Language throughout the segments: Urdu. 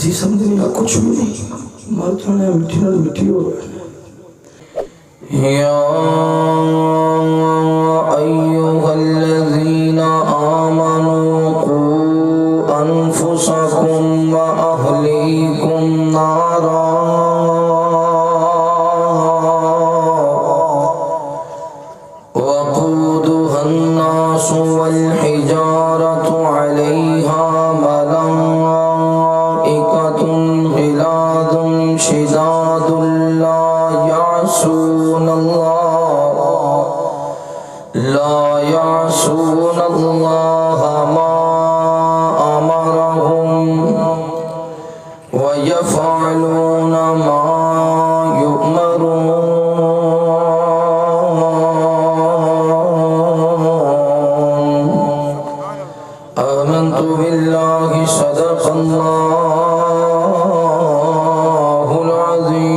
اسی سمجھ نہیں کچھ بھی نہیں مال تھانے مٹھی نال مٹھی ہو گئے یا ایوہ الذین آمنوا قوا انفسکم و اہلیکم نارا وقودها الناس والحجارة علیہا ملائکۃ غلاظ شداد لا يعصون الله ما أمرهم ويفعلون ما يؤمرون آمنت بالله صدق الله العظيم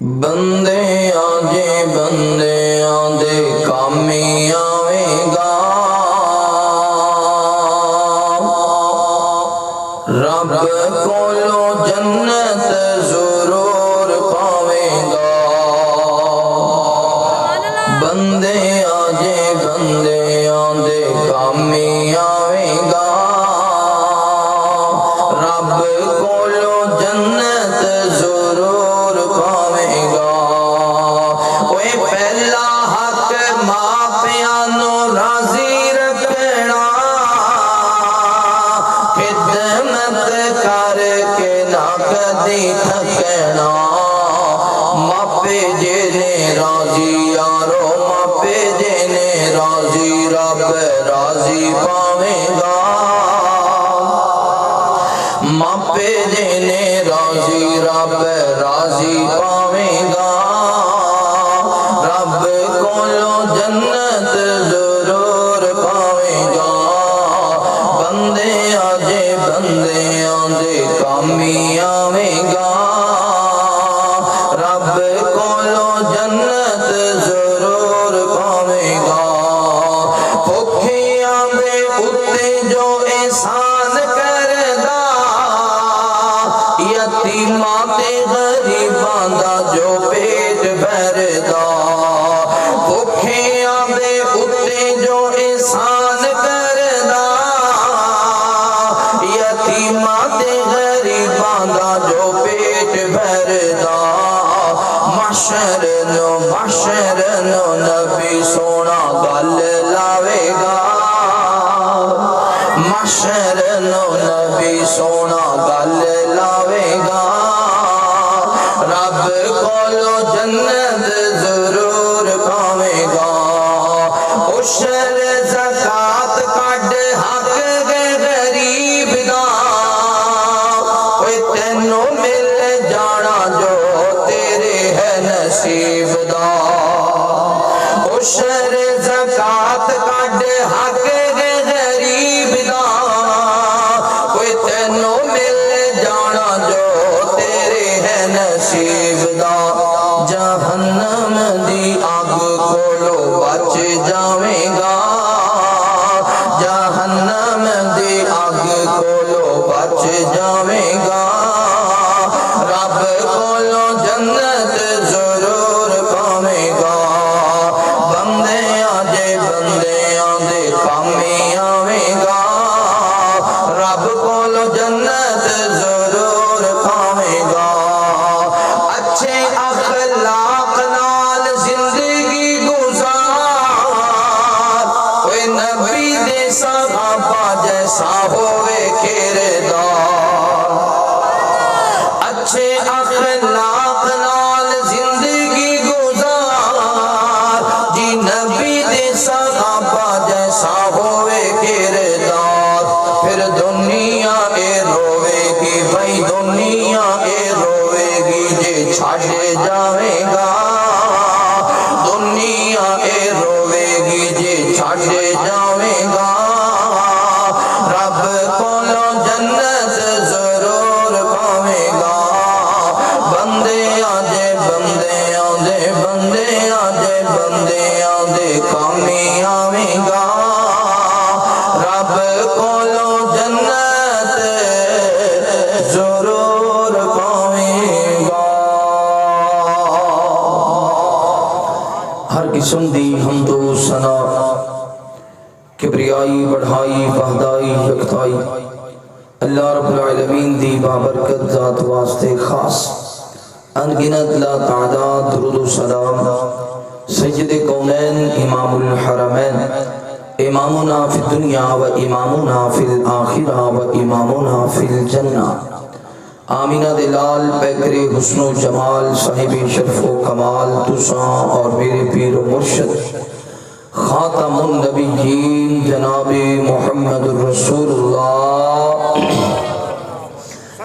بندے آجے بندے آدھے کامی آوے گا رب کولو جنت ضرور پاوے گا بندے آجے بندے آدھے کامی آوے گا رب کولو جنت ضرور پاوے گا اوے پہلا حق ماں پیانو راضی رکھنا خدمت کر کے نہ کدی تھکنا ماپے جینے راضی یارو ماپے جینے راضی رب راضی پاوے گا ماپے جینے راضی رب راضی پاوے گا رب کولو جنت ضرور پاوے گا بندے آجے بندے آدھے کامی آوے گا رب کولو جنت ضرور پاوے گا بھوکے آدھے اتے جو احسان کردا یتیماں تے غریباں دا جو پیٹ بھردا بھوکے آدھے اتے جو احسان کردا یتیماں تے غریباں دا جو پیٹ بھردا محشر نو نبی سونا گل لاوے گا محشر نو نبی سونا گل لاوے گا رب کولو جنت ضرور پاوے گا عشر زکات کڈ حق دے غریب دا اوے تینو مل جانا جو تیرے ہے نصیب دا عشر زکات کڈ حق دے غریب دا اوے تینو مل جانا جو تیرے ہے نصیب دا جہنم دی آگ کولو بچ جاویں گا جہنم دی آگ کولو بچ جاویں گا رب کولو جنت ضرور پاویں گا بندے آجے بندے آدھے کامی آویں گا رب کولو جنت ضرور پاویں گا اچھے اخلاق نال زندگی گزار اوے نبی دے صحابہ جیسا ہوئے کردار اچھے اخلاق نال زندگی گزار جی نبی دے صحابہ جیسا ہوئے کردار پھر دنیا اے روے گی بھائی دنیا اے روے گی جے چھاڑ جاویں گا دنیا اے روے گی جے چھاڑ جاویں گا رب کولو جنت ضرور پاویں گا بندے آجے بندے آدھے بندے آجے بندے آدھے کامی آویں گا رب کولو جنت ضرور پاویں گا ہر قسم دی حمد و ثنا کبریائی بڑھائی وحدائی یکتائی اللہ رب العالمین دی بابرکت ذات واسطے خاص انگنت لا تعداد درود و سلام سید کونین امام الحرمین امامنا فی الدنیا و امامنا فی الآخرہ و امامنا فی الجنہ آمینہ دلال پیکر حسن و جمال صاحب شرف و کمال تساں اور میرے پیر و مرشد خاتم النبیین جناب محمد الرسول اللہ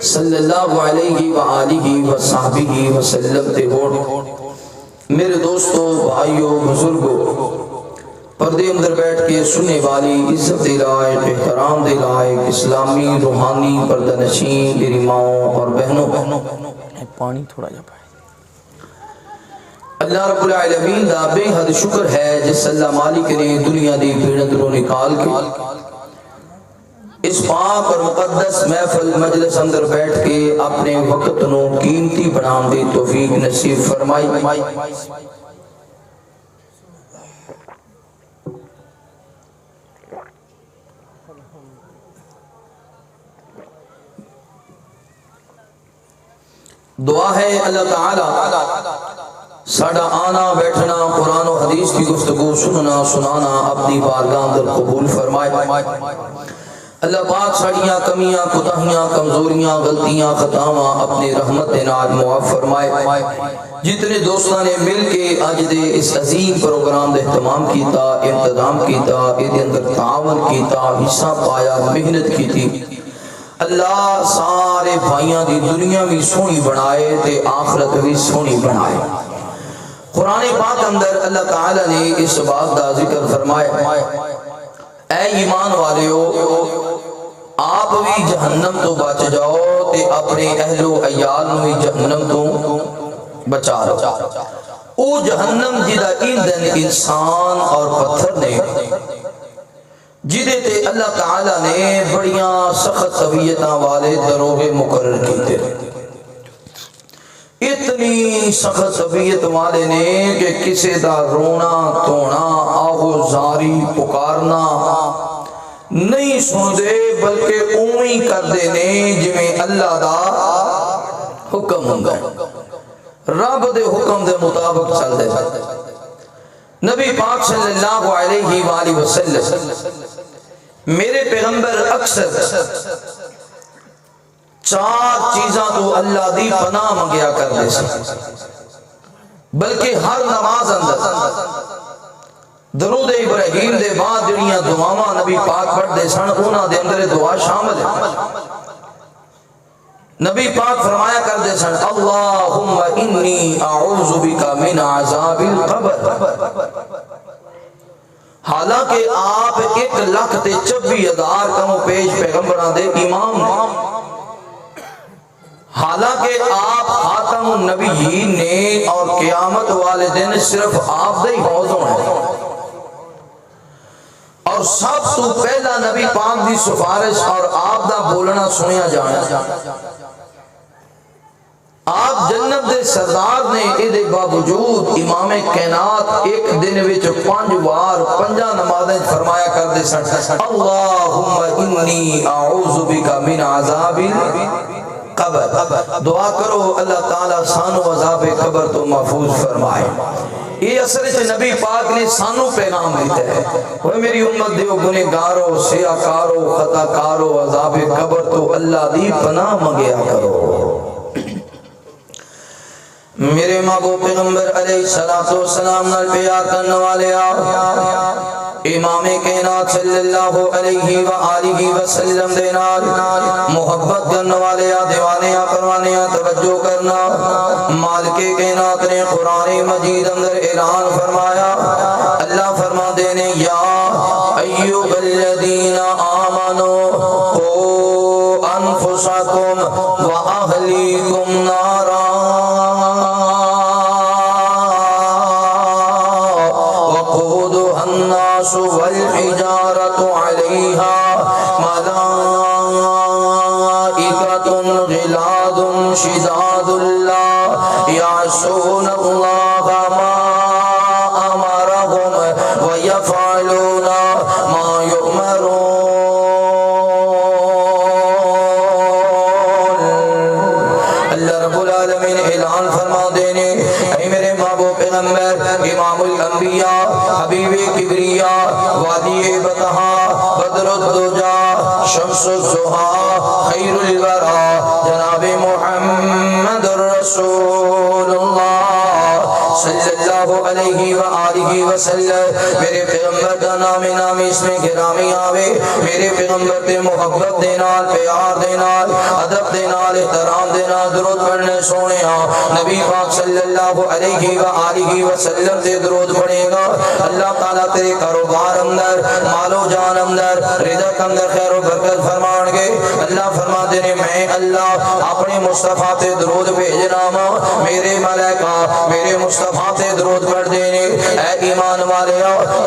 صلی اللہ علیہ وآلہ وصحبہ وسلم تے ہوڑ میرے دوستوں بھائیوں بزرگوں پردے اندر بیٹھ کے سننے والی عزت دلائق احترام دلائق اسلامی روحانی پردہ نشین میری ماؤں اور بہنوں پانی تھوڑا جا پائے اللہ رب العالمین دا بے حد شکر ہے جس اللہ مالک نے دنیا دی بھیڑت رو نکال کے اس پاک اور مقدس محفل مجلس اندر بیٹھ کے اپنے وقت نو قیمتی بنام دی توفیق نصیب فرمائی دعا ہے اللہ تعالی ساڑا آنا بیٹھنا قرآن و حدیث کی گفتگو سننا سنانا اپنی بارگاہ اندر قبول فرمائے اللہ پاک ساڑیاں کمیاں کوتاہیاں کمزوریاں غلطیاں خطاواں اپنی رحمت ناز معاف فرمائے جتنے دوستاں نے مل کے آج دے اس عظیم پروگرام دے اہتمام کیتا انتظام کیتا ایدے اندر تعاون کیتا حصہ پایا محنت کی تھی اللہ سارے بھائیاں دی دنیا بھی سونی بنائے تے آخرت بھی سونی بنائے قرآن پاک اندر اللہ تعالیٰ نے اس بات دا ذکر فرمائے اے ایمان والے ہو آپ بھی جہنم تو بچ جاؤ تے اپنے اہل و عیال بھی جہنم تو بچا رہو او جہنم جدہ ایندن انسان اور پتھر نے جدے تے اللہ تعالیٰ نے بڑیاں سخت طبیعتاں والے دروغے مقرر کیتے اتنی سخت طبیعت والے نے کہ کسے دا رونا تونا آہو زاری پکارنا نہیں سن دے بلکہ اومی کر دے نے جویں اللہ دا حکم ہوں گئے رب دے حکم دے مطابق چل دے نبی پاک صلی اللہ علیہ وآلہ وسلم میرے پیغمبر اکثر چار چیزاں تو اللہ دی پناہ منگیا کر دے سے بلکہ ہر نماز اندر درود ابراہیم دے بعد جڑیاں دعاواں نبی پاک پڑھ دے سن انہاں دے اندر دعا شامل ہے نبی پاک فرمایا کر دے سن اللہم انی اعوذ بکا من عذاب القبر حالانکہ آپ 1,24,000 کم و پیش پیغمبران دے امام نے حالانکہ آپ خاتم النبیین نے اور قیامت والے دن صرف آپ دے حوضوں ہیں اور سب تو پہلا نبی پاک دی سفارش اور آپ دا بولنا سنیا جانا آپ جنت دے سردار نے ایدے باوجود امام کائنات ایک دن وچ 5 بار 5 نمازیں فرمایا کر دے سن اللہم انی اعوذ بکا من عذاب قبر دعا کرو اللہ تعالیٰ سانو عذاب قبر تو محفوظ فرمائے یہ اثر سے نبی پاک نے سانو پیغام دیتے ہیں وہ میری امت دیو گنہگارو سیاکارو خطاکارو عذاب قبر تو اللہ دی پناہ مانگیا کرو میرے مابو پیغمبر علیہ السلام نال پیار کرنے والے امام کائنات صلی اللہ علیہ وآلہ وسلم دے نال محبت کرنے والے دیوانے پروانے توجہ کرنا مالک کائنات نے قرآن مجید اندر اعلان فرمایا اللہ فرما دینے یا ایھا الذین آمنوا قوا انفسکم واہلیکم نارا وقودها الناس والحجارة عليها ملائكة غلاظ شداد لا يعصون الله ما أمرهم ويفعلون ما يؤمرون. اللہ رب العالمین اعلان فرما دینے اے میرے محبوب پیغمبر امام الانبیاء حبیب کبریا وادی بطحا بدر الدجا شمس الزہا خیر الورا جناب محمد رسول اللہ صلی اللہ علیہ وآلہ وسلم. میرے پیغمبر کا نام اس میں گرامی آوے. میرے پیغمبر تے محبت دینال پیار دینال ادب دینال احترام دینال درود پڑھنے سونے نبی پاک صلی اللہ علیہ وآلہ وسلم تے درود پڑھے گا. اللہ تعالیٰ تیرے کاروبار اندر مال و جان اندر رزق اندر خیر و برکت فرمان گے. اللہ فرما دینے میں اللہ اپنے مصطفیٰ تے درود بھیجنا میرے ملائکہ میرے مصطفیٰ تے درود پڑھ دینے. اے ایمان والے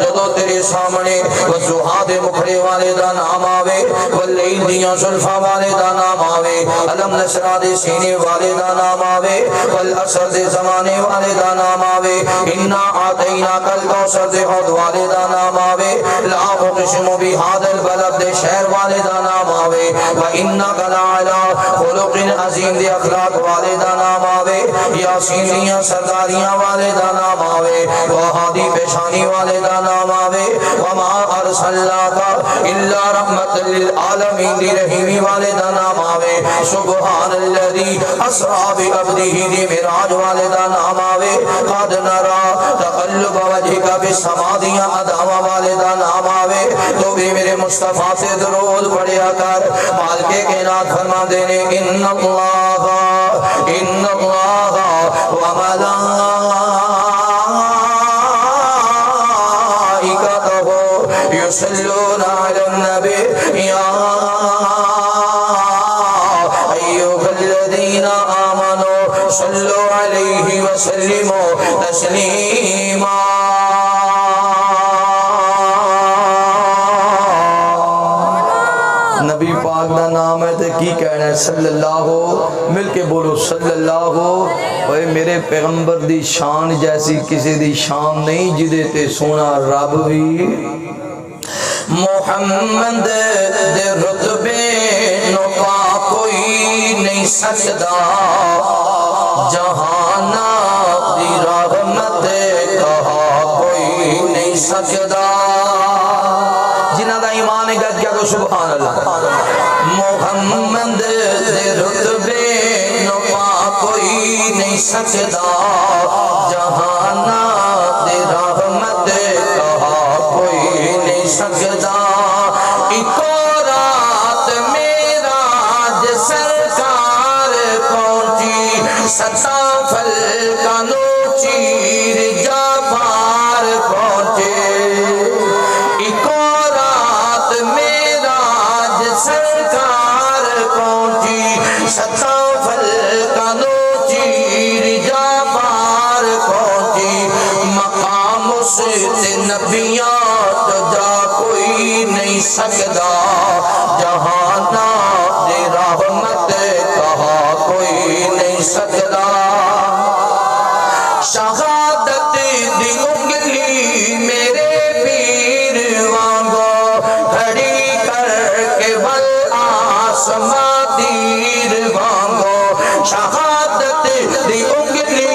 جدو تیرے سامنے وضحا دے مکھڑے والے دا نام آوے واللیل دیاں زلفا والے دا نام آوے علم نشرہ دے سینے والے دا نام آوے والعصر دے زمانے والے دا نام آوے انا آتینا کل کوثر دے حوض والے دا نام آوے لا اقسم بہذا البلد دے شہر والے دا نام آوے وانک لعلی خلق عظیم دے اخلاق والے دا نام آوے یاسین دیاں سرداریاں والے دا نام آوے وہادی پیشانی والے دا نام آوے وما ارسلناک الا رحمت للعالمین دی رحیمی والے دا نام آوے سبحان الذی اسرا بعبدہ دی معراج والے دا نام آوے قد نرا تقلب وجہک فی السماء دیاں اداواں والے دا نام آوے. تو بھی میرے مصطفیٰ سے درود پڑھیا کر. مالک کائنات فرما دینے ان اللہ وملائکتہ یصلون علی النبی یا ایھا الذین آمنوا صلوا علیہ وسلموا تسلیما. نبی پاک دا نام ہے تے کی کہنا ہے صلی اللہ مل کے بولو صلی اللہ. اوے میرے پیغمبر دی شان جیسی کسی دی شان نہیں جدے تے سونا رب بھی محمد دے رتبے نو پا کوئی نہیں سکدا جہانا دی رحمت کہا کوئی نہیں سکدا. جنہ دا ایمان ہے گد کیا کو سبحان اللہ. محمد دے رتبے نو پا کوئی نہیں سکدا جہانا دے رحمت کہا کوئی نہیں سکدا. ایکو رات معراج سرکار پہنچی ستا پھل کا نو چیر جا پار پہنچے. ایکو رات معراج سرکار پہنچی ستا پھل کا نو چیر جا پار پہنچی. مقام اس نبیاں تو جا کوئی نہیں سکدا جہانا دے رحمت کہا کوئی نہیں سکدا. شہادت دی انگلی میرے پیر وانگو کھڑی کر کے بل آسماں تیر وانگو. شہادت دی انگلی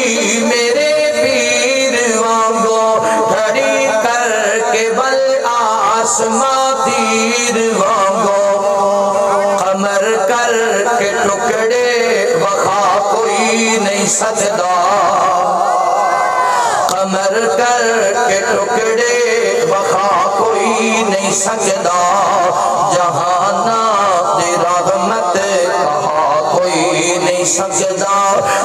میرے پیر وانگو کھڑی کر کے بل آسماں تیر وانگو. قمر کر کے ٹکڑے بخا کوئی نہیں سکدا. قمر کر کے ٹکڑے بخا کوئی نہیں سکدا جہانا دی رحمت کہا کوئی نہیں سکدا.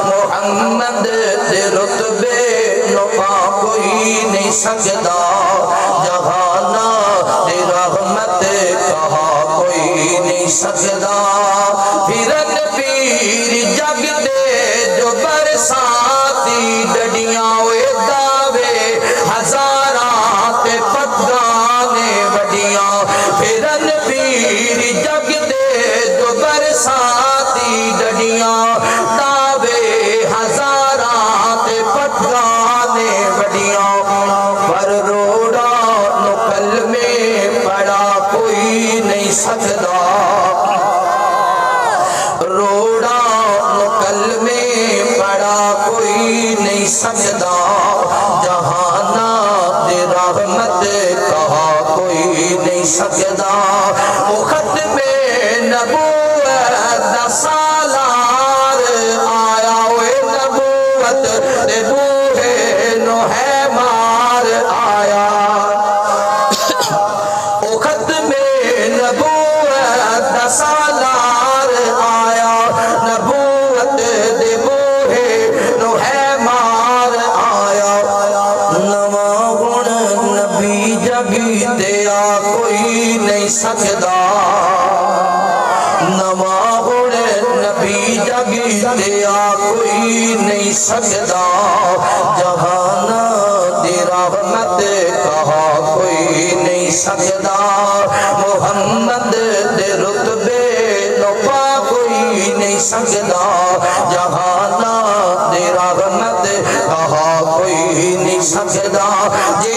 محمد دے رتبے نو پا کوئی نہیں سکدا جہانا دی رحمت کہا کوئی نہیں سکدا. پھرن پیر جگ دے جو برساتی ڈڈیاں ہوئے دعوے ہزاراں تے پگاں رحمت کہا کوئی نہیں سکدا وہ ختم نبوت دا سالار آیا ہوئے نبوت دے بوہے نو ہے مار آیا وہ ختم نبوت دا سالار آیا نبوت دے بوہے نو ہے مار آیا نواں گن نبی جگی دیا کوئی نہیں سکدا نواں گن نبی جگی دیا کوئی نہیں سکدا جہانا دی رحمت کہا کوئی نہیں سکدا محمد دے رتبے نو پا کوئی نہیں سکدا جہانا دی رحمت کہا کوئی نہیں سکدا جی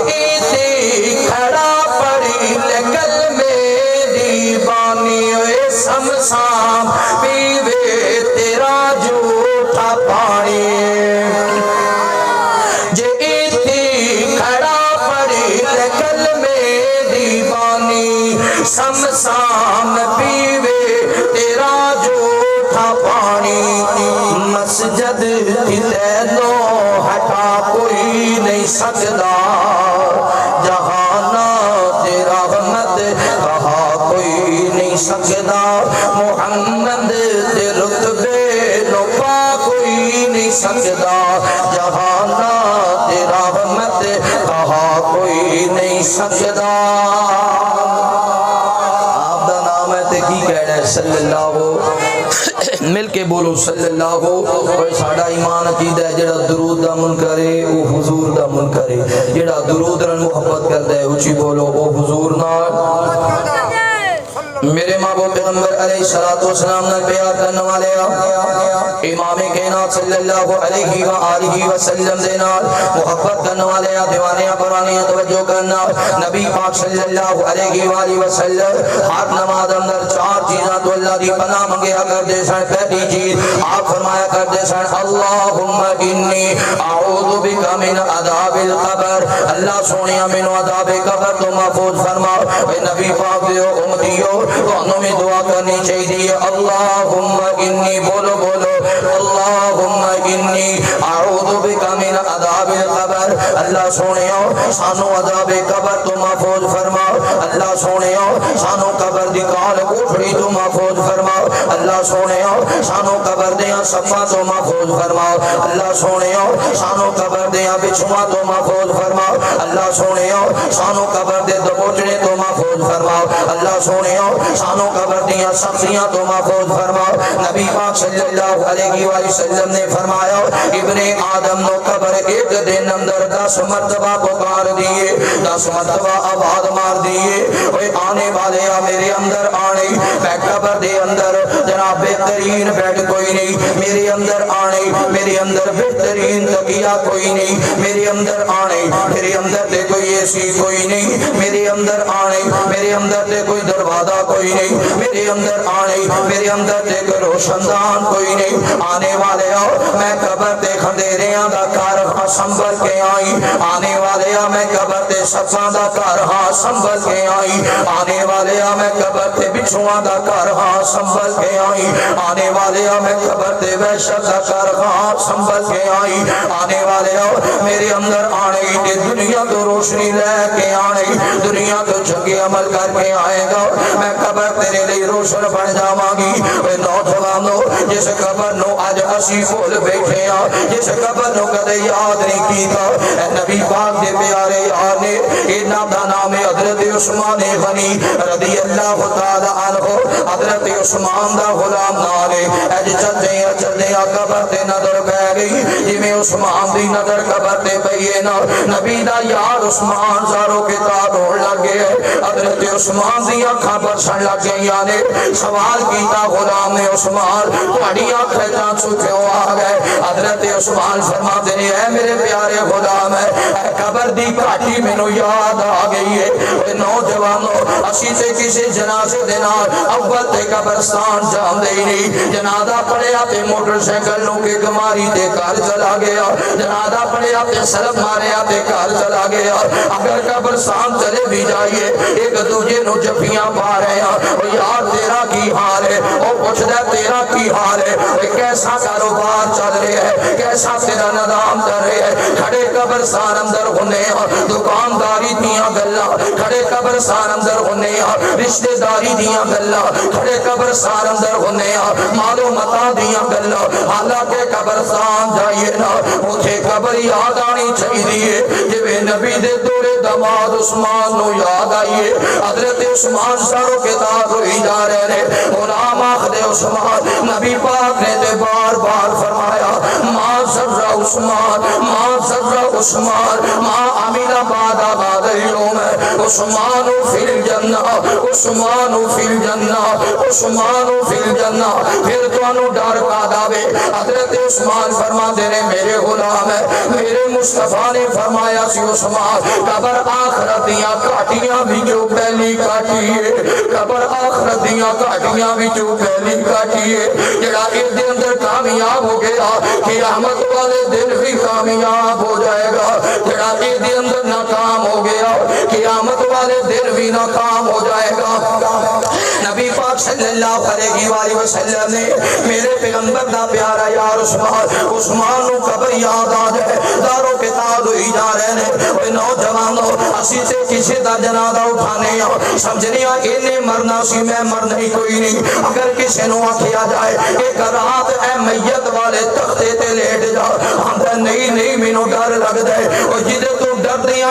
کھڑا پڑی لگل میری بانی ہوئے سمسام پیوے تیرا جھوٹا پانی سمسام پیوے تیرا جھوٹا پانی مسجد کی تینو ہٹا کوئی نہیں سکدا جہانا تیرا رحمت کہا کوئی نہیں سکدا محمد دے رتبے نو پا کوئی نہیں سکدا جہانا تیرا رحمت کہا کوئی نہیں سکدا صلی اللہ مل کے بولو صلی اللہ کوئی ساڑا ایمان عقیدہ ہے جڑا درود دا منکر ہے وہ حضور دا منکر ہے جڑا درود رن محبت کرتا ہے اچھی بولو وہ حضور نال میرے محبوب پیغمبر علیہ السلام نے پیار کرنے والے امام کائنات صلی اللہ علیہ وآلہ وسلم دے نال محبت کرنے والے دیوانے قرآن توجہ کرنا نبی پاک صلی اللہ علیہ وآلہ وسلم ہر نماز اندر چار چیزاں تو اللہ دی پناہ منگیا کرتے سن پہلی چیز آپ فرمایا کرتے سن اللہم انی اعوذ بک من عذاب القبر اللہ سونیا من عذاب قبر تو محفوظ فرما اے نبی پاک دیو امتیو تو انہوں میں دعا کرنی چاہیے اللہم انی بولو بولو اللہم انی اعوذ بک من عذاب القبر اللہ سونیو سانو عذاب قبر تو محفوظ فرماؤ اللہ سونیو سانو قبر دی کال کوٹھڑی تو محفوظ فرماؤ اللہ سونیو سانو قبر دیاں صفا تو محفوظ فرماؤ اللہ سونیو سانو قبر دیاں بچھوا تو محفوظ فرماؤ اللہ سونیو سانو قبر دے دبوچنے تو محفوظ فرماؤ اللہ سونیو سانو قبر دیاں سبزیاں تو محفوظ فرماؤ نبی پاک صلی اللہ علیہ وآلہ وسلم نے فرمایا ابن آدم نو قبر ایک دن اندر 10 مرتبہ پکار دیے 10 مرتبہ آواز مار دیے اوے آنے والے میرے اندر آنے میں قبر دے اندر جناب بہترین بیڈ کوئی نہیں میرے اندر آنے میرے اندر بہترین تکیہ کوئی نہیں میرے اندر آنے میرے اندر دے کوئی ایسی کوئی نہیں میرے اندر آنے میرے اندر دے کوئی دروازہ کوئی نہیں میرے اندر آنے میرے اندر دے کوئی روشندان کوئی نہیں آنے والے آؤ میں قبر دے خندیریاں دا کارخاں سنبھل کے آئی آنے والے آؤ میں قبر دے سفاں دا کارخاں سنبھل کے آئی آنے والے آؤ میں قبر دے بچھواں دا کارخاں سنبھل کے آئی آنے والے آؤ میں قبر دے وحشت دا کارخاں سنبھل کے آئی آنے والے آؤ میرے اندر آنے دے دنیا تو روشنی لے کے آنے دنیا تو چنگے عمل کر کے آئے گا میں قبر تیرے لئے روشن بن جاواں گی اے نوجوانو جس قبر نو آج اسی بول بیٹھے ہیں جس قبر نو کدے یاد نہیں کیتا اے نبی پاک دے پیارے یار نے انہاں دا نام حضرت عثمان غنی رضی اللہ تعالی عنہ حضرت عثمان دا غلام نالے اج چلدے قبر تے نظر پہ گئی جویں عثمان دی نظر قبر تے پئی نا نبی دا یار عثمان سارو کتاب ہون لگے حضرت عثمان دی اکھاں برسن لگ گئیاں نے سوال کیتا غلام نے عثمان تہاڈی اکھاں چوں کیوں آ گئے حضرت عثمان فرماتے ہیں اے میرے پیارے غلام اے قبر دی گھاٹی مینوں یاد آ گئی ہے اے نوجوانو اسی تے کسی جنازے دے نال اول تے قبرستان جاندے ہی نہیں جنازہ پڑھیا تے موٹر سائیکل نو کے گماری دے گھر چلا گیا جنازہ پڑھیا تے سلام ماریا تے گھر چلا گیا اگر قبرستان چلے بھی جائیے ایک دوجے نو جفیاں پا رہے ہیں او یار تیرا کی حال ہے او پوچھدا تیرا کی حال ہے کیسا کاروبار چل رہا ہے کیسا تیرا نظام چل رہا ہے کھڑے قبرستان اندر ہونے دکانداری دیاں گلاں کھڑے قبرستان اندر ہونے رشتہ داری دیاں گلاں کھڑے قبرستان اندر ہونے مال و متا دیاں گلاں حالانکہ قبرستان جائیے نا اوتھے قبر یاد آنی چاہیے جویں نبی دے دورے دماد عثمان نو یاد آئیے حضرت عثمان ساروں کے تاج ہوئی جا رہے ہیں غلام آخد عثمان نبی پاک نے تے بار بار فرمایا ما ذرہ عثمان ما ذرہ عثمان ما عمل بعد بعد اليوم عثمان فی الجنہ عثمان فی الجنہ عثمان فی الجنہ پھر تو انو ڈر کا دعوے حضرت عثمان فرما دے رہے میرے غلام ہے میرے مصطفیٰ نے فرمایا سی عثمان قبر آخرت دیاں کاٹیاں بھی جو پہلی کاٹی ہے قبر آخرت دیاں کاٹیاں بھی جو پہلی کاٹی ہے جڑا اس دن اندر کامیاب ہو گیا قیامت والے دن بھی کامیاب ہو جائے گا جڑا اس دن اندر ناکام ہو گیا قیامت والے دن بھی ناکام ہو جائے گا نبی پاک صلی اللہ علیہ وسلم نے میرے پیغمبر دا پیارا یار عثمان نو قبر یاد آ جائے داروں کے تاج ہوئی جا رہے ہیں اوے نوجوانوں اسی سے کسی دا جنازہ اٹھانے سمجھنی انہیں مرنا سی میں مرنا ہی کوئی نہیں اگر کسی نو آکھیا جائے ایک رات اے میت والے تختے تے لیٹ جا ہم نہیں نہیں مینوں ڈر لگ دے اور جدے تو ڈر دیاں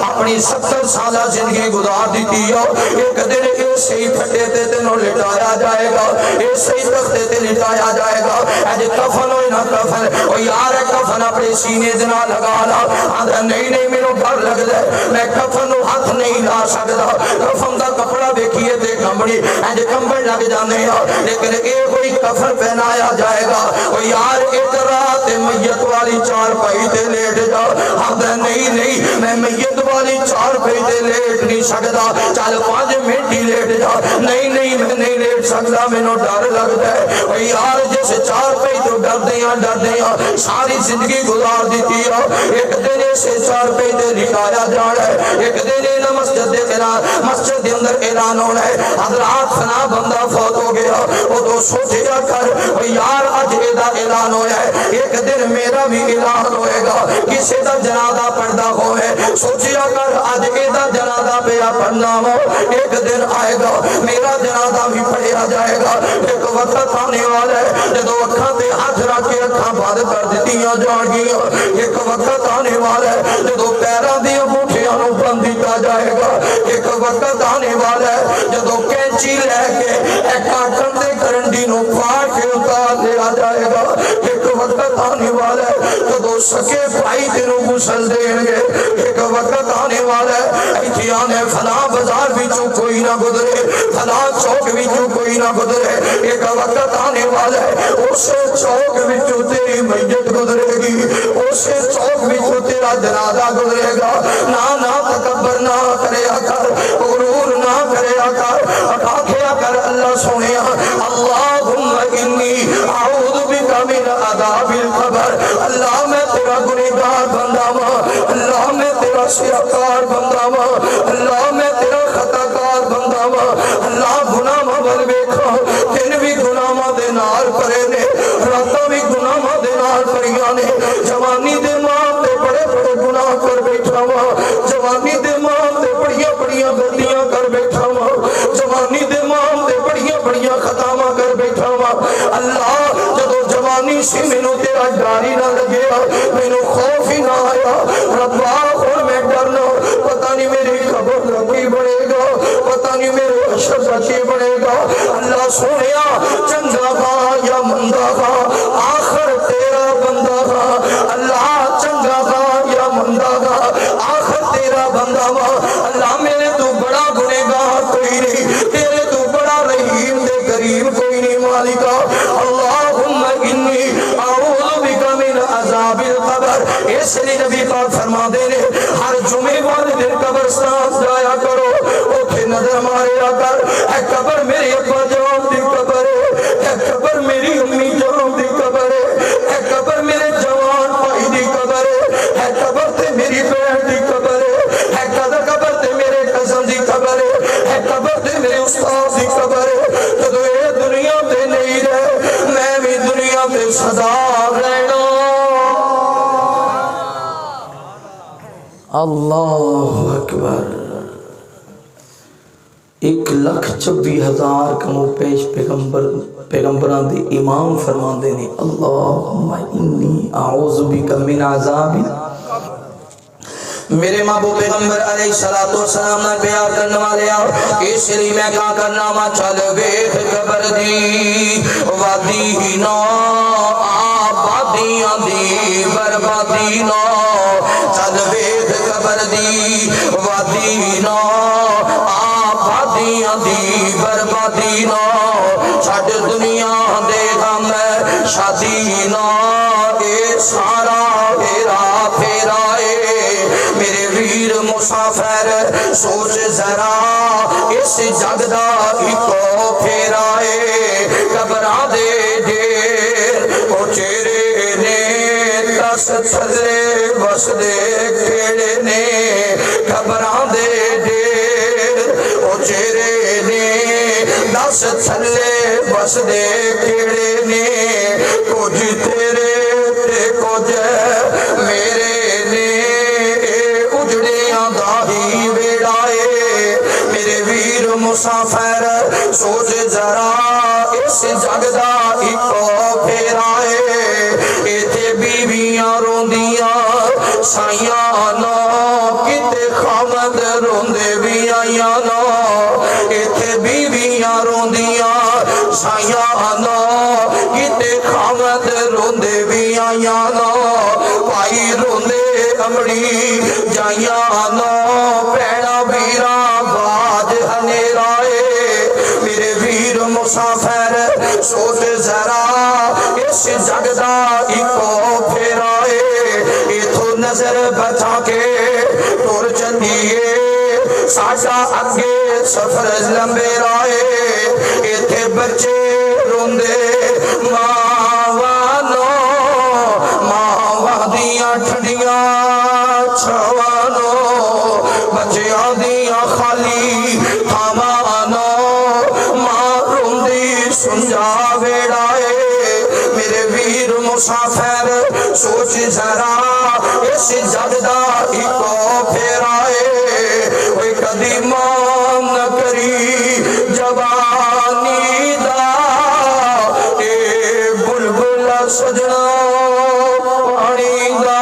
اپنی 70 سالہ زندگی گزار دیتی ہو ایک دن ایسے ہی پھٹے تے تینوں لٹایا جائے گا ایسے ہی تختے تے لٹایا جائے گا اج کفن ہوئی نہ کفن او یار کفن اپنے سینے دنا لگا لا آدھا نہیں نہیں مینوں ڈر لگ دے میں کفن نو ہاتھ نہیں لا سکدا کفن دا کپڑا دیکھیے تے کمبڑی اج کمبڑ لگ جانے لیکن اے کوئی کفن پہنایا جائے گا او یار ایک رات میت والی چار پائی تے لیٹ جا آدھا نہیں نہیں میں میت والی چار پائی تے لیٹ نہیں سکدا چل 5 منٹ ہی لیٹ جا نہیں نہیں میں نہیں لیٹ سکدا مینوں ڈر لگدا ہے او یار جس چار پائی تو ڈر دیاں ساری زندگی گزار دیتی ہے ایک دن سے چار پائی تے لٹایا جانا ہے ایک دن نہ مسجد دے اعلان مسجد دے اندر اعلان ہونا ہے حضرات فنا بندہ فوت ہو گیا وہ تو سوچیا کر او یار اج دا اعلان ہویا ہے ایک دن میرا بھی اعلان ہوئے گا کسی دا جنازہ پڑھدا ہوئے سوچیا کر اج دا جنازہ پیا پڑھنا ہو ایک دن آئے گا میرا جنازہ بھی پڑھیا جائے گا ایک وقت آنے والا ہے جدو اکھاں تے ہاتھ رکھ کے اکھاں بند کر دتیاں جان گیاں ایک وقت آنے والا ہے جدو پیراں دی انگوٹھیاں نو بند کیتا جائے گا ایک وقت آنے والا ہے جدو کینچی لے کے ایک کاٹن دے کرنڈی نو پھاڑ کے اتار دیا جائے گا ایک وقت آنے والا ہے جدو سکے بھائی دنوں غسل دیں گے ایک وقت آنے والا ہے ایتھے آنے فلاں بازار وچوں کوئی نہ گزرے فلاں چوک وچوں کوئی نہ گزرے ایک وقت آنے والا ہے اسے چوک وچوں تیری میت گزرے گی اسے چوک وچوں تیرا جنازہ گزرے گا نہ تکبر نہ کریا کر غرور نہ کریا کر آکھیا کر اللہ سنیا اللہم انی اعوذ بک من عذاب القبر اللہ میں تیرا گنہگار بندہ ہوں اللہ میں تیرا سیاکار بندہ ہوں اللہ میں تیرا خطاکار بندہ ہوں اللہ گناہ مول ویکھو دن بھی گناہ دے نال پرے نے راتاں بھی گناہ دے نال پریاں نے جوانی دے ماں تے بڑے بڑے گناہ کر بیٹھا ہوں جوانی دے ماں تے بڑیاں غلطیاں کر بیٹھا ہوں جوانی دے ماں تے بڑیاں خطاواں کر بیٹھا ہوں اللہ جدو جوانی سی مینوں تیرا ڈاری نہ لگیا مینوں خوف ہی نہ آیا ربا ہن میں ڈرنا پتہ نہیں میری قبر دا کی بنے گا پتہ نہیں میرے حشر دا کی بنے گا اللہ سونیا چنگا گا یا مندا گا آخر تیرا بندہ گا اللہ چنگا گا یا مندا گا آخر تیرا بندہ گا اللہ میرے تو بڑا گنہگار کوئی نہیں، تیرے تو بڑا رحیم دے کریم کوئی نہیں مالکا۔ اللہم انی اعوذ بک من عذاب القبر۔ اس لیے نبی پاک فرما دے نے ہر جمعے والے دن قبرستان جایا کرو، اوتھے نظر ماریا کر، اے قبر میرے ابا جان دی قبر ہے، اے قبر میری امی جان دی قبر ہے، اے قبر میرے جوان بھائی دی قبر ہے، اے قبر تے میری بہن دی قبر ہے، اے قبر تے میرے کزن دی قبر ہے، اے قبر تے میرے استاد دی قبر ہے۔ جدو اے دنیا تے نہیں رہے میں بھی دنیا تے سدا رہنا۔ اللہ اکبر۔ 1,26,000 کمو پیش پیغمبران دی امام فرمان دینے اللہم انی اعوذ بک من عذاب۔ میرے محبوب پیغمبر علیہ السلام نے پیار کرنے والے آؤ، اس لیے میں کہا کرنا ما چل ویخ قبر دی وادی نا آبادیاں دی بربادی نا، چل ویخ قبر دی وادی نا آبادیاں دی بربادی نا، چھٹ دنیا دے غم شادی نا، اے سارا ہیرا پھیرا اے میرے ویر مسافر سوچ ذرا اس جگ دا ایکو پھیرا اے، قبراں دے ڈھیر او چہرے نے دس تھلے بس دے کھیڑے نے، قبراں دے ڈھیر او چہرے نے دس تھلے بس دے کھیڑے نے، کچھ تیرے تے کچھ میرے نے، اجڑیاں دا ہی ویڑا اے میرے ویر مسافر سوچ ذرا اس جگ دا ایکو پھیرا اے، ایتھے بیویاں روندیاں سائیاں نا، کتے خامد روندے بھی آئیاں نا، ایتھے بیویاں روندیاں سائیاں نا، کتے خامد روندے بھی آئیاں نا، پائی روندے امڑی جائیاں نا، پیڑا بیرا باج ہنیرا اے میرے ویر مسافر سوچ ذرا اس جگ دا ایکو پھیرا اے، ایتھو نظر بچا کے ٹور چلیے ساڑھا اگے سفر لمبے رائے، ایتھے بچے روندے ماوانو، ماواں دیاں ٹھنڈیاں چھوانو، بچیاں دیاں خالی تھامانو، ماں روندی سنجا ویڑائے میرے ویر مسافر سوچ ذرا اس جگ دا ایکو پھیرائے، کوئی کدی مان نہ کری جوانی دا، اے بلبل سجنا پانی دا،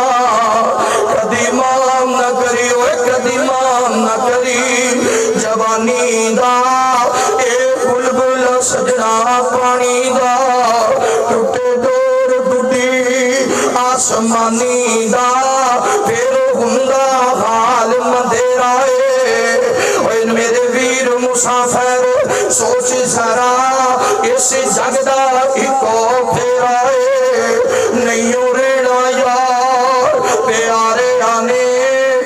کدی مان نہ کری کدی مان نہ کری جوانی دا، اے بلبل سجنا پانی دا، ٹوٹے ڈور ٹوٹی آسمانی دا، پھر ہندا حال مندھیرا اے میرے ویر مسافر سوچ ذرا اس جگ دا ایکو پھیرا اے، نہیں رینا یار پیارے آنے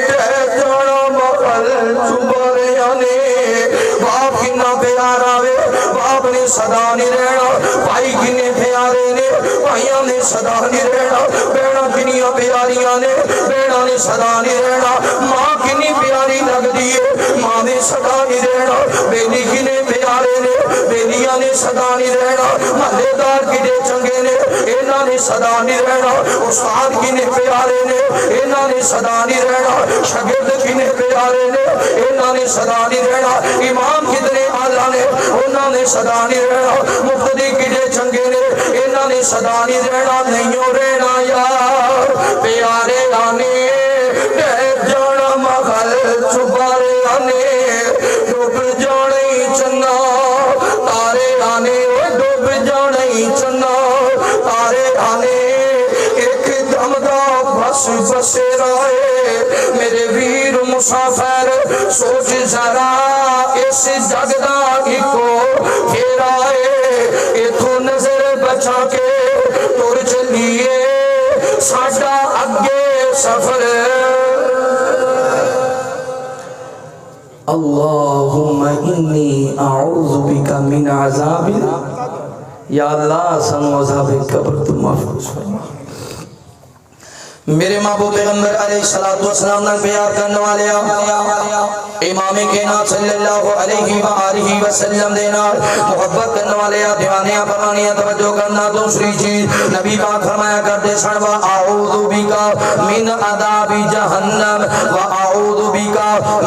ٹہ جانا مغل چبارے آنے، باپ کنا پیارا وے باپ نے صدا نہیں رہنا، بھائی کنے پیارے نے بھائیاں نے صدا نہیں رہنا، بیڑا کنیاں پیاریاں نے بیڑا نے صدا نہیں رہنا، ماں کنی پیاری لگ دیئے ماں نے صدا نہیں رہنا، بیلی کنے پیارے نے بیلیاں نے صدا نہیں رہنا، محلے دار کنے چنگے نے اینا نے صدا نہیں رہنا، استاد کنے پیارے نے اینا نے صدا نہیں رہنا، شگرد کنے پیارے نے اینا نے صدا نہیں رہنا، امام کتنے آلہ نے انہوں نے صدا نہیں رہنا، مقتدی کنے چنگے نے اینا نے صدا نہیں رہنا، نہیں رہنا یار پیارے آنے ٹہ جانا مغل چبارے آنے، ڈوب جانے چنا تارے آنے، ڈوب جانے چنا تارے آنے، ایک دم دا بس بسے رائے میرے ویر مسافر سوچ ذرا اس جگ اللہم انی اعوذ بک من عذاب، یا اللہ سنو عذاب قبر تو محفوظ فرما۔ میرے محبوب پیغمبر علیہ السلام نے پیار کرنے والے امام کائنات صلی اللہ علیہ وآلہ وسلم دینا محبت کرنے والے دیوانیاں پرانیاں توجہ کرنا۔ دوسری چیز نبی پاک فرمایا کرتے سن وَأَعُوذُ بِكَ مِنْ عَذَابِ جَهَنَّمَ وَأَعُوذُ بِكَ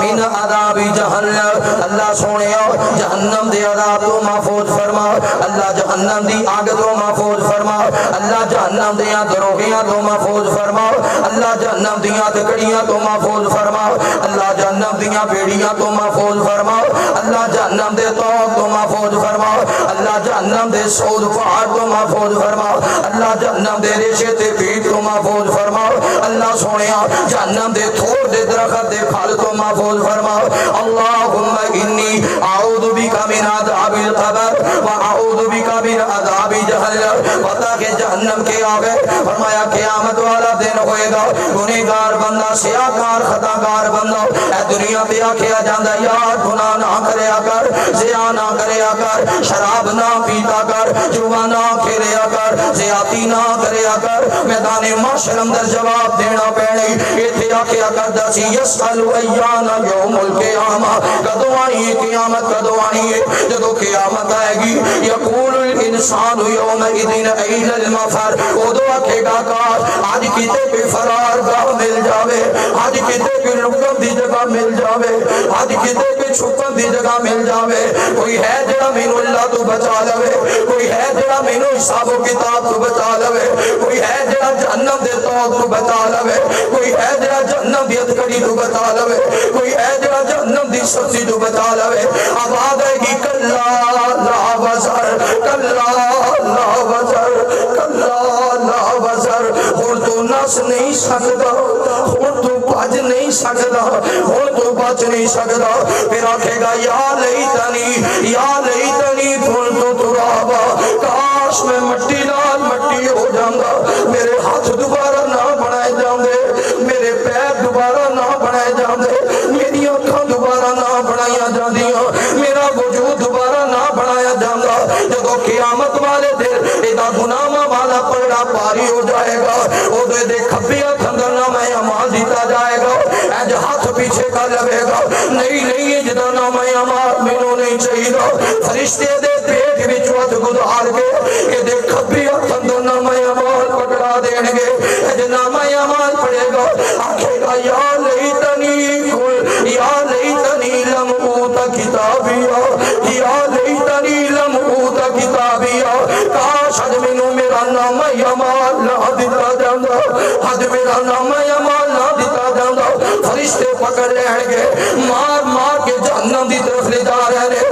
مِنْ عَذَابِ جَهَنَّمَ، اللہ سونیا جہنم دے عذاب تو محفوظ فرما، اللہ جہنم دی آگ تو محفوظ فرما، اللہ جہنم دیاں دروہیاں تو محفوظ فرما، اللہ جہنم دیاں تکڑیاں تو محفوظ فرما، اللہ جہنم دیاں بیڑیاں تو محفوظ فرما، اللہ جہنم دے توق تو محفوظ فرما، اللہ جہنم دے سود پہاڑ تو محفوظ فرما، اللہ جہنم دے ریشے تے پیٹ تو محفوظ فرما، اللہ سونیا جہنم دے تھوڑ دے درخت دے پھل تو محفوظ فرما۔ اللہم انی اعوذ بک من عذاب القبر واعوذ بک من عذاب جہنم۔ پتہ کہ جہنم کے آگے فرمایا قیامت والا دن ہوئے گا، گنہگار بندہ سیاہکار خطاکار بندہ اے دنیا پہ آکھیا جاندہ یار گناہ نہ کریا کر، زیاں نہ کریا کر، شراب نہ پیتا کر، جوا نہ کھیلیا کر، زیادتی نہ کریا کر، میدان محشر اندر جواب دینا پینے ایتھے آکھیا کردہ سی یسأل ایان یوم القیامہ، کدو آئی ہے قیامت کدو آئی ہے؟ جدو قیامت آئے گی یقول الانسان یوم اذن ایل المفر، ادو آکھے گا کاش آج کتے بھی فرار گاہ مل جاوے، آج کتے بھی لکم دی جگہ مل جاوے، آج کتے بھی چھپن دی جگہ مل جاوے، کوئی ہے جڑا مینو اللہ تو بچا لوے، کوئی ہے جڑا مینو حساب و کتاب تو بچا لوے، کوئی ہے جڑا جہنم دے توق تو بچا لوے، کوئی ہے جڑا جہنم دی اتکڑی تو بچا لوے، کوئی ہے جڑا جہنم دی سبزی تو بچا لوے۔ آباد ہے گی کلا لا وزر، کلا لا وزر، کلا لا وزر، اور تو نس نہیں سکتا، اور تو بچ نہیں سکتا، اور تو بچ نہیں سکتا۔ پھر آکھے گا یا لیتنی کنت ترابا، کاش میں مٹی نال مٹی ہو جاندہ، میرے ہاتھ دوبارہ نہ بنائے جاندے، میرے پیر دوبارہ نہ بنائے جاندے، میری آنکھاں دوبارہ نہ بنایا جاندیاں، میرا وجود دوبارہ نہ بنایا جاندہ۔ جدو قیامت والے دن ایدہ گناہاں والا پڑا پاری ہو جائے گا، او دے کھبیا تھندر نامہ امان دیتا جائے گا، اینج ہاتھ پیچھے کا لگے گا، نہیں جدا نامہ امان مینوں نہیں چاہیے گا، فرشتے دے پیٹ وچ وقت گزار کے کہ دے کھبیا تھندر نامہ امان پکڑا دیں گے، اینج نامہ امان پڑے گا، آکھے گا یا لیتنی لم اوت کتابیا، یا لیتنی لم اوت کتابیا، کاش حد مینوں میرا نامہ امان نہ دیتا جاندہ، حد میرا نامہ امان نہ دیتا جاندہ۔ فرشتے پکڑ لیں گے، مار کے جہنم دی طرف لے جا رہے ہیں،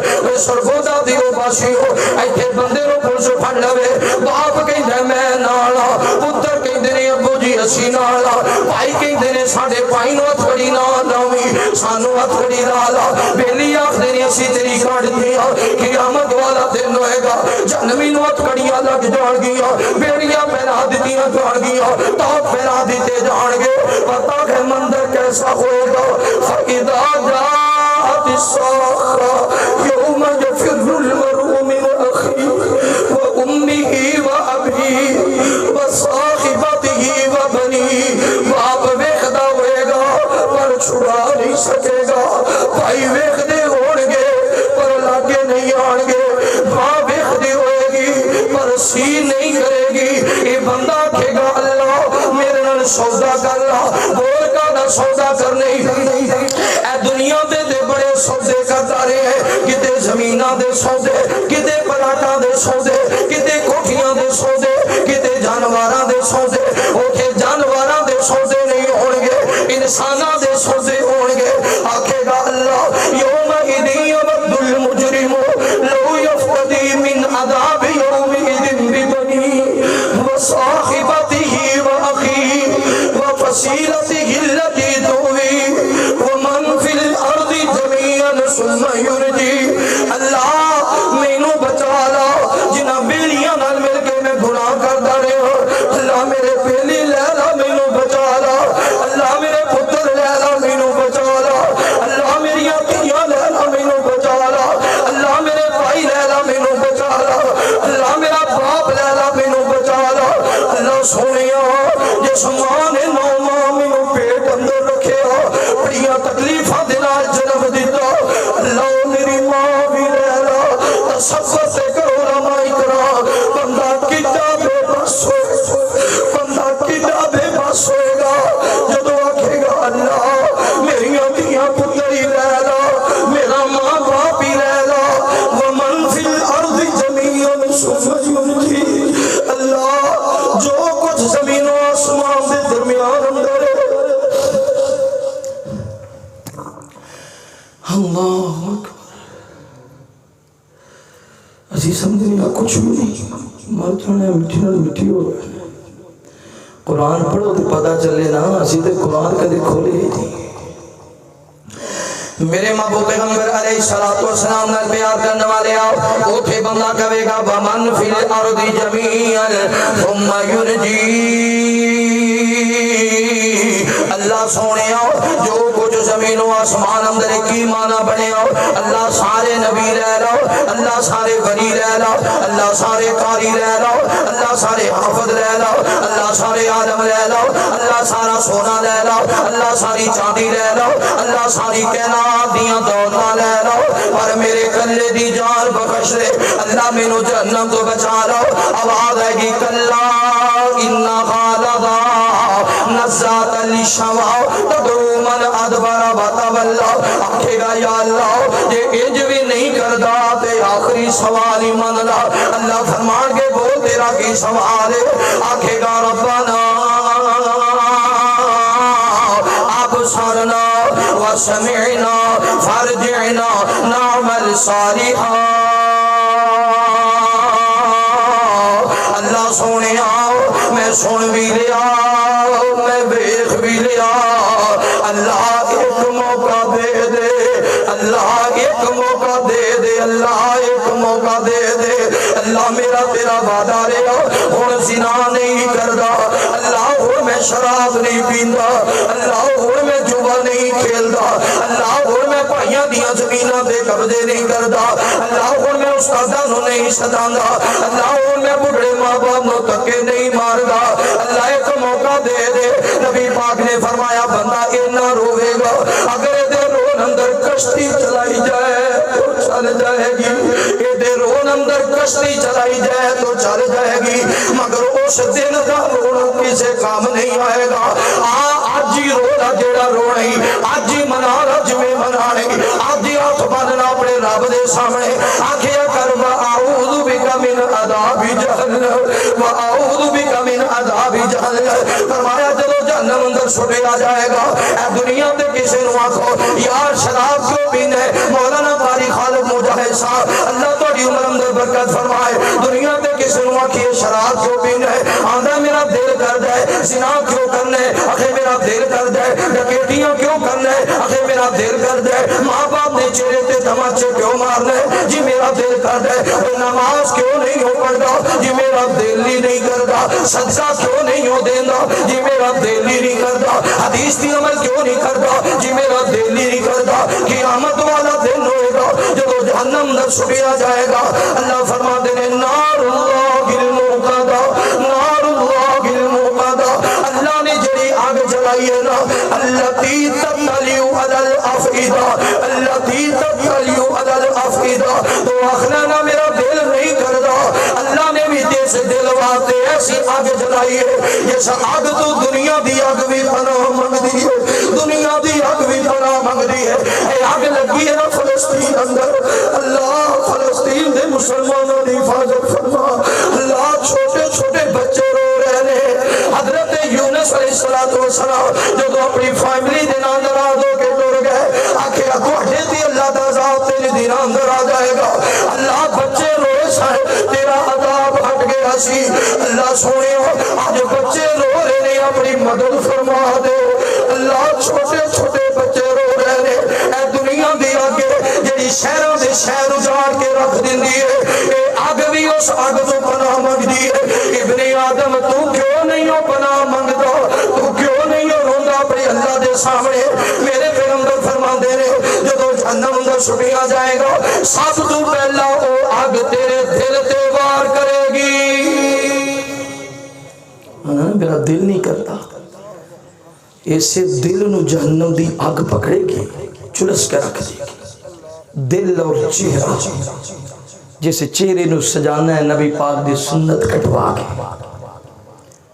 سرگودا دیو باشی ہو ایتھے بندے رو پلس پھڑ لوے، باپ کہندے میں نالا، پتر کہندے نے ابو جی اسی نالا، بھائی کہندے نے ساڑے پائی نو ہتھ کڑی نہ لاوی، سانو ہتھ کڑی لالا، بیلی آخ دینی اسی تیری کاٹ دیا، قیامت والا دن ہوئے گا، جہنمی نو ہتھ کڑیاں لگ جان گیا، بیڑیاں پہنا دیتیاں جان گیا، تاپ پہنا دیتے جان گے، پتہ ہے مندر کیسا ہوئے گا۔ فَإِذَا جَاءَتِ الصَّاخَّةُ يَوْمَ يَفِرُّ الْمَرْءُ مِنْ أَخِيهِ وَأُمِّهِ وَأَبِيهِ وَصَاحِبَتِهِ وَبَنِيهِ، باپ ویکھدا ہوئے گا پر چھڑا نہیں سکے گا، بھائی ویکھدے ہون گے پر لاگے نہیں آن گے، ماں ویکھدی ہوئے گی پر سی نہیں کرے گی، یہ بندہ کہے گا اللہ میرے نال سودا کر لا، بول کا نہ سودا کرنے اے دنیا دے بڑے سودے کرتا رہے ہیں، کتے زمینہ دے سودے، کتے پلاٹا دے سودے، کتے کوٹھیاں دے سودے، کتے جانواراں دے سودے، اوکے جانواراں دے سودے نہیں ہونگے، انساناں دے سودے ہونگے۔ آکھے گا اللہ یومئذ یود المجرم لو یفتدی من عذاب یومئذ ببنیہ وصاحبتہ وأخیہ وفصیلتہ التي تؤویہ ومن فی الارض جميعا ثم یرجی۔ اللہ مینوں بچا لا جنہ بیلیاں نال مل کے میں گناہ کرتا رہا، اللہ میرے بیلی لیلا مینوں بچا لا، اللہ میرے پتر لیلا مینوں بچا لا، اللہ میری آنکھیاں اللہ اکبر اسی سمجھنے کچھ بھی نہیں مر جانا مٹی نال مٹی ہو گیا قرآن پڑھو تو پتہ چلے نا اسی تے قرآن کدی کھولے ہی نہیں میرے محبوب پیغمبر علیہ السلام نال پیار کرنے والے آؤ اٹھے بندہ کہے گا ومن فی الارض جمیعا ثم ینجی اللہ سونے آؤ جو کچھ زمین و آسمان اندر کی معنی بنے آؤ اللہ سارے نبی لے لاؤ اللہ سارے ولی لے لاؤ اللہ سارے قاری لے لاؤ اللہ سارے حافظ لے لاؤ اللہ سارے عالم لے لاؤ اللہ سارا سونا لے لاؤ اللہ ساری چاندی لے لاؤ اللہ ساری کائنات دیاں دولتاں لے لاؤ پر میرے کلے دی جان بخش دے اللہ مینوں جہنم تو بچا لاؤ آواز آئے گی کلا انہا لظا نزات للشوا تدعو من ادبر وتولى آکھے گا یا اللہ یہ انج بھی نہیں کردا تے آخری سوال ہی من لا اللہ فرمان کے بول تیرا کی سوال ہے آکھے گا ربنا ابصرنا وسمعنا فارجعنا نعمل صالحا اللہ سونے آؤ میں سن بھی لیا میں دیکھ بھی لیا اللہ ایک موقع دے دے اللہ ایک موقع دے دے اللہ ایک موقع دے دے اللہ میرا تیرا وعدہ رہا ہن زنا نہیں کردا اللہ ہن میں شراب نہیں پیندا اللہ ہن میں جوا نہیں کھیلدا اللہ ہن میں بھائیاں دیاں زمیناں تے قبضے نہیں کردا اللہ ہن میں استاداں نوں نہیں ستاندا اللہ ہن میں بڑھڑے ماں باپ نوں تکے نہیں ماردا اللہ ایک موقع دے دے نبی پاک نے فرمایا بندہ اتنا روے گا اگر دے رون اندر کشتی چلائی جائے تو چل جائے گی دے رون اندر کشتی چلائی جائے تو چل جائے گی مگر اس دن کا رونا کسے کام نہیں آئے گا آج ہی رونا جیڑا رونی آج ہی منانا جمیں منانے آج ہی ہاتھ بننا اپنے رب دے سامنے آنکھیں کر وَأَعُوذُ بِكَ مِنْ عَذَابِ جَهَنَّمَ وَأَعُوذُ بِكَ مِنْ عَذَابِ جَهَنَّمَ فرمایا جدو جہنم اندر چھوڑے آ جائے گا اے دنیا تے کسی نو آکھو یار شراب کیوں پینے مولانا قاری خالد مجاہد صاحب اللہ توڑی عمر اندر برکت فرمائے دنیا تے کسی نو آکھیے شراب کیوں پینے آندھا میرا دل کر دے زنا کیوں کرنے آخے میرا دل کر دے ڈکیٹیاں کیوں کرنے آخے میرا دل کر دے ماں باپ نے چہرے تے تماچے کیوں مارنے جی میرا دل کر دے نماز کیوں نہیں ہو پڑھتا جی میرا دل ہی نہیں کرتا صدقہ کیوں نہیں ہو دینا جی میرا دل ہی نہیں کرتا حدیث دی عمل کیوں نہیں کرتا جی میرا دل ہی نہیں کرتا قیامت والا دن ہوئے گا جب جہنم در چھڑیا جائے گا اللہ فرما دینے نار اللہ الموقدہ نار اللہ الموقدہ اللہ نے جڑی آگ جلائی ہے نا التی تطلیو علی الافئدہ التی تطلیو علی الافئدہ تو اخلانا میرا دل نہیں کرتا اللہ نے بھی جیسے دل واتے ایسی آگ جلائی ہے جیسا آگ تو دنیا دی آگ بھی پناہ مانگ دی ہے دنیا دی آگ بھی پناہ مانگ دی ہے اے آگ لگی ہے نا فلسطین اندر اللہ فلسطین دے مسلمانوں دی حفاظت فرما اللہ چھوٹے چھوٹے بچے رو رہے ہیں حضرت یونس علیہ السلام جو تو اپنی فیملی دے اندر آدھو کے ٹور گئے آکھے اکوڑے دی اللہ دا ذات تیرے دین اندر آ جائے گا اللہ بچے روئے سائے تیرا عذاب ہٹ گیا سی اللہ سونے ہو آج بچے رو رہے نے اپنی مدد فرما دے اللہ چھوٹے چھوٹے بچے رو رہے نے اے دنیا دی آگے جڑی شہروں دے شہر اجاڑ کے رکھ دیں دیئے اے آگ بھی اس آگ تو پناہ مانگ دیئے ابن آدم تو کیوں نہیں ہو پناہ مانگتا تو کیوں نہیں ہو روندہ اپنے اللہ دے سامنے میرے پیغمبر فرما دے رہے جب جہنم اندر چھٹی آ جائے گا سب تو پہلا وہ آگ تیرے دل تے وار کرے گی میرا دل نہیں کرتا ایسے دل نو جہنم دی آگ پکڑے گی چلس کے رکھ دے گی دل اور چہرہ جیسے چہرے نو سجانا ہے نبی پاک دی سنت کٹوا کے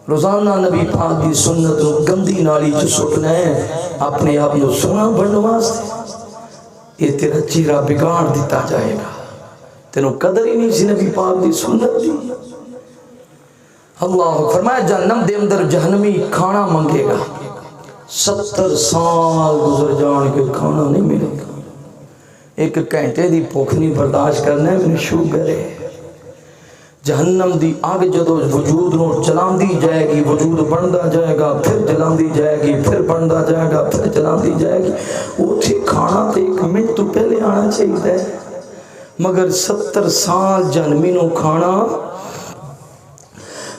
روزانہ نبی پاک دی سنت نو گندی نالی جو سٹنا ہے اپنے آپ نو سونا بنواز دے یہ تیرا چہرہ بگاڑ دیتا جائے گا تینو قدر ہی نہیں سی نبی پاک دی سنت دی اللہ فرمایا جہنم دے اندر جہنمی کھانا منگے گا 70 سال گزر جان کے کھانا نہیں ملے گا ایک گھنٹے دی بھوک نہیں برداشت کرنا ہے، میں شوگر ہے۔ جہنم دی آگ جدو وجود نو جلان دی جائے گی، وجود بندا جائے گا، پھر جلان دی جائے گی، پھر بندا جائے گا، پھر جلان دی جائے گی۔ اوتھے کھانا تے 1 منٹ تو پہلے آنا چاہیے، مگر 70 سال جہنمی نو کھانا۔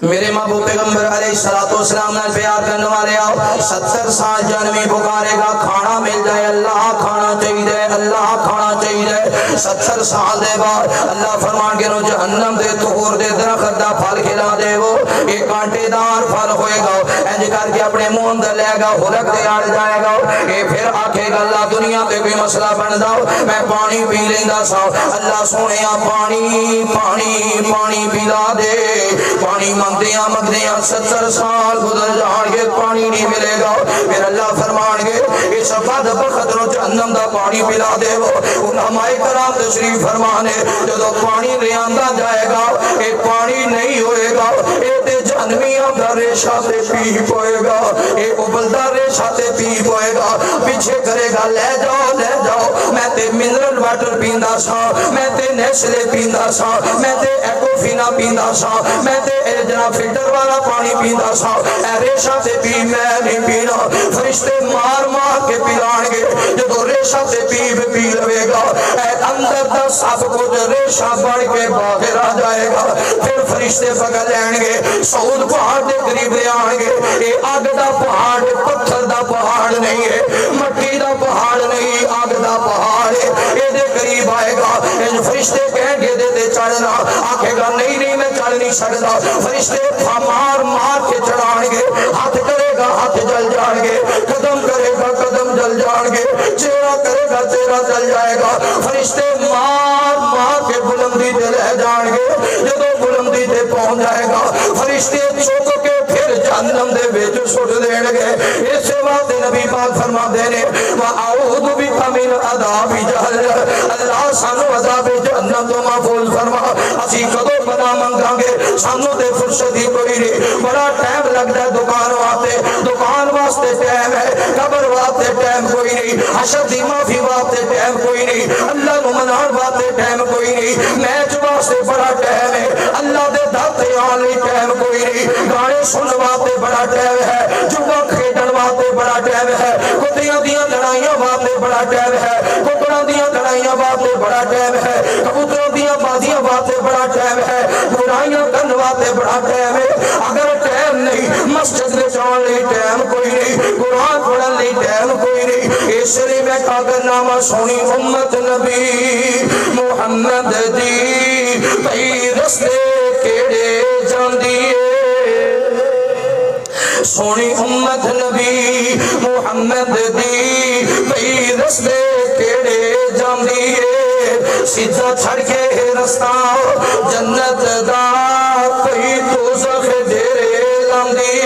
میرے محبوب پیغمبر علیہ السلام نے پیار کرنے والے آؤ، 70 سال جہنمی پکارے گا، کھانا مل جائے، اللہ کھانا چاہیے، اللہ کھانا چاہیے۔ 70 سال دے بعد اللہ فرمان کے نو جہنم دے طور دے درخت دا پھل کھلا دے، وہ ایک کانٹے دار پھل ہوئے گا، انج کر کے اپنے منہ اندر لے گا، ہلک دے آڑ جائے گا، اے پھر آکھے گا اللہ دنیا تے کوئی مسئلہ بن داؤ، میں پانی پی لیندہ سا، اللہ سونے پانی پانی پانی پلا دے، پانی مندیاں 70 سال گزر جان گے، پانی نہیں ملے گا، پھر اللہ فرمان گے اس بدبخت نو جہنم دا پانی پلا دے، وہ علماء کرام تشریف فرمانے جدو پانی ریاندہ جائے گا، اے پانی نہیں ہوئے گا، اے تے جہنمیاں دا ریشہ تے پی پوئے گا، اے ابلدہ ریشہ تے پی پوئے گا، پیچھے کرے گا لے جاؤ، میں تے منرل واٹر پیندہ سا، میں تے نیسلے پیندہ سا، میں تے ایکوفینا پیندہ سا، میں تے جناب فلٹر والا پانی پیندہ سا، اے ریشہ تے پی میں نہیں پینا، فرشتے مار مار کے پلان گے، جدو ریشہ تے پی لوے گا، اے اندر دا سب کچھ ریشہ بڑھ کے باہر آ جائے گا، پھر فرشتے پکڑ لین گے، سعود پہاڑ دے قریب لے آن گے، اے آگ دا پہاڑ پتھر دا پہاڑ نہیں ہے، مٹی دا پہاڑ نہیں، آگ دا پہاڑ ہے، اے دے قریب آئے گا، فرشتے کہیں گے دے چڑھنا، آکھے گا نہیں میں چڑھ نہیں سکتا، فرشتے مار مار کے چڑھان گے، ہاتھ کرے گا ہاتھ جل جان گے، قدم کرے گا قدم جل جان گے، چہرہ کرے گا چہرہ جل جائے گا، فرشتے مار مار کے بلندی دے لے جان گے، جدو بلندی دے پہنچ جائے گا، فرشتے چوک کے پھر جہنم دے بیچ سٹ دین گے، اس بات نبی پاک فرما دینے وَأَعُوذُ بِكَ مِنْ عَذَابِ جَهَنَّمَ، اللہ سانو عذاب جہنم تو محفوظ فرما، اسی کدو پناہ منگاں گے، سانو دے فرصت ہی کوئی نہیں، بڑا ٹائم لگتا ہے دکان واسطے ٹائم ہے، قبر واسطے ٹائم کوئی نہیں، حشر دی معافی واسطے ٹائم کوئی نہیں، اللہ نو منان واسطے ٹائم کوئی نہیں، میچ واسطے بڑا ٹائم ہے، اللہ دے داتے آن لی ٹائم کوئی نہیں، گانے سن واسطے بڑا ٹائم ہے، جوا کھیڈن واسطے بڑا ٹائم ہے، کتیاں دیاں لڑائیاں واسطے بڑا ٹائم ہے، ککڑاں دیاں لڑائیاں واسطے بڑا ٹائم ہے، کبوتروں دیاں بازیاں واسطے بڑا ٹائم ہے، برائیاں کرن واسطے بڑا ٹائم ہے، اگر ٹائم نہیں مسجد میں جان لی ٹائم کوئی نہیں، قرآن پڑھن لی ٹائم کوئی نہیں، اس لیے میں کہا کرنا وا سونی امت نبی محمد دی بھئی رستے کیڑے جاندی سونی امت نبی محمد دی بھئی رستے کیڑے جاندی سیدھا چھڑ کے رستہ جنت دا کوئی دوزخ دیرے لاندی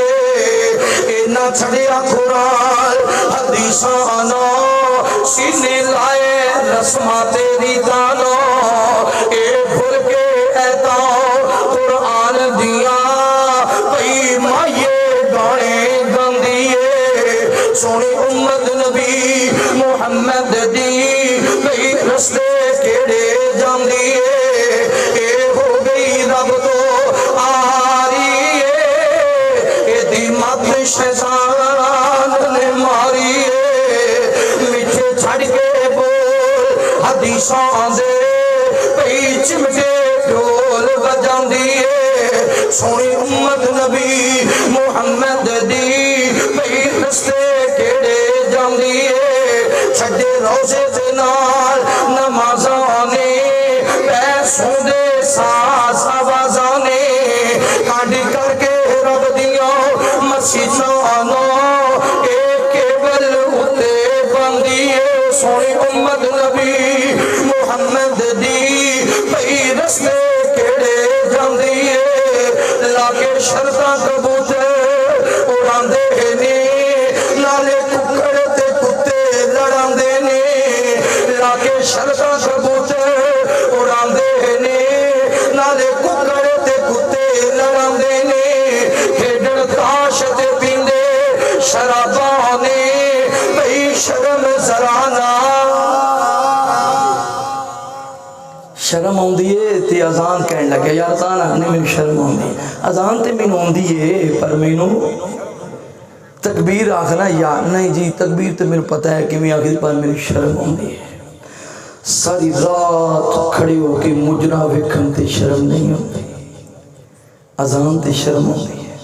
اینا چھڑیا قرآن حدیثانو سینے لائے رسمہ تیری دانو اے بھر کے ایتا قرآن دیا بھئی مائیے گانے گاندیے سونی امت نبی محمد دی بھئی رستے کیڑے جاندیے اے ہو گئی رب تو آری اے دی مات شیطان نے ماری میٹھے چھڑ کے بول حدیثاں دے پئی چمٹے ڈھول بجاندیے سونی امت نبی محمد دی پئی رستے کیڑے جاندیے چھڑے روزے دے نال نمازانے پیسوں دے ساز آوازانے کانڈی کر کے رب دیاں مسیحانو ایک کیبل ہوتے بندیے سونی امت نبی محمد دی بھئی رستے کیڑے جاندیے لاکے شرطہ کبوتر اڑان دے نے نالے ککڑ تے کتے لڑان دے نے لاکے شرطہ کبوتر اڑان دے نے نالے ککڑ تے کتے لڑان دے نے کھیڈن تاش تے پیندے شرابانے بھئی شرم زرانا شرم آندی ہے تے اذان کہن لگے یار اذان آنے میں شرم آندی اذان تے مینوں آندی ہے پر مینوں تکبیر آخنا یا نہیں جی تکبیر تے میرے پتہ ہے کہ میں آخری پر میری شرم آندی ہے ساری رات کھڑے ہو کے مجرا ویکھن تے شرم نہیں آندی اذان تے شرم آندی ہے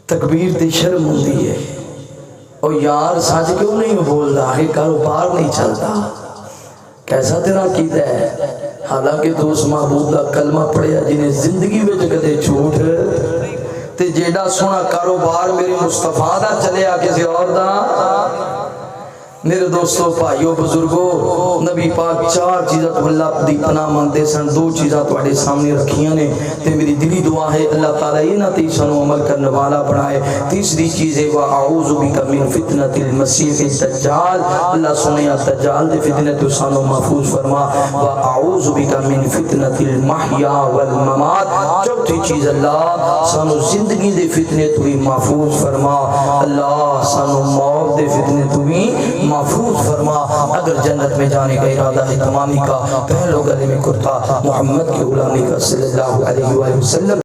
تکبیر تے شرم آندی ہے اور یار سچ کیوں نہیں بول رہا ہے کاروبار نہیں چلتا کیسا تیرا عقیدہ ہے حالانکہ تو اس معبود کا کلمہ پڑھیا جنہیں زندگی میں کدے جھوٹ تے جیڑا سونا کاروبار میرے مصطفیٰ دا چلے آ کسی اور دا میرے دوستو بھائیو بزرگو نبی پاک چار چیزیں تو اللہ دی پناہ مانگتے سن دو چیزیں تو اڑے سامنے رکھیاں نے تے میری دلی دعا ہے اللہ تعالیٰ یہ نہ تیسانو عمل کرنے والا بنائے تیسری چیز ہے وَأَعُوذُ بِكَ مِن فِتْنَةِ الْمَسِيحِ الدَّجَّالِ اللہ سنیا دجال دے فتنہ تو سانو محفوظ فرما وَأَعُوذُ بِكَ مِن فِتْنَةِ الْمَحْيَا وَالْمَمَاتِ چوتھی چیز اللہ سانو زندگی دے فتنے تو بھی محفوظ فرما اللہ سانو موت دے فتنے تو بھی محفوظ فرما اگر جنت میں جانے کا ارادہ ہے تمامی کا پہلو گلے میں کرتا محمد کے غلامی کا صلی اللہ علیہ وآلہ وسلم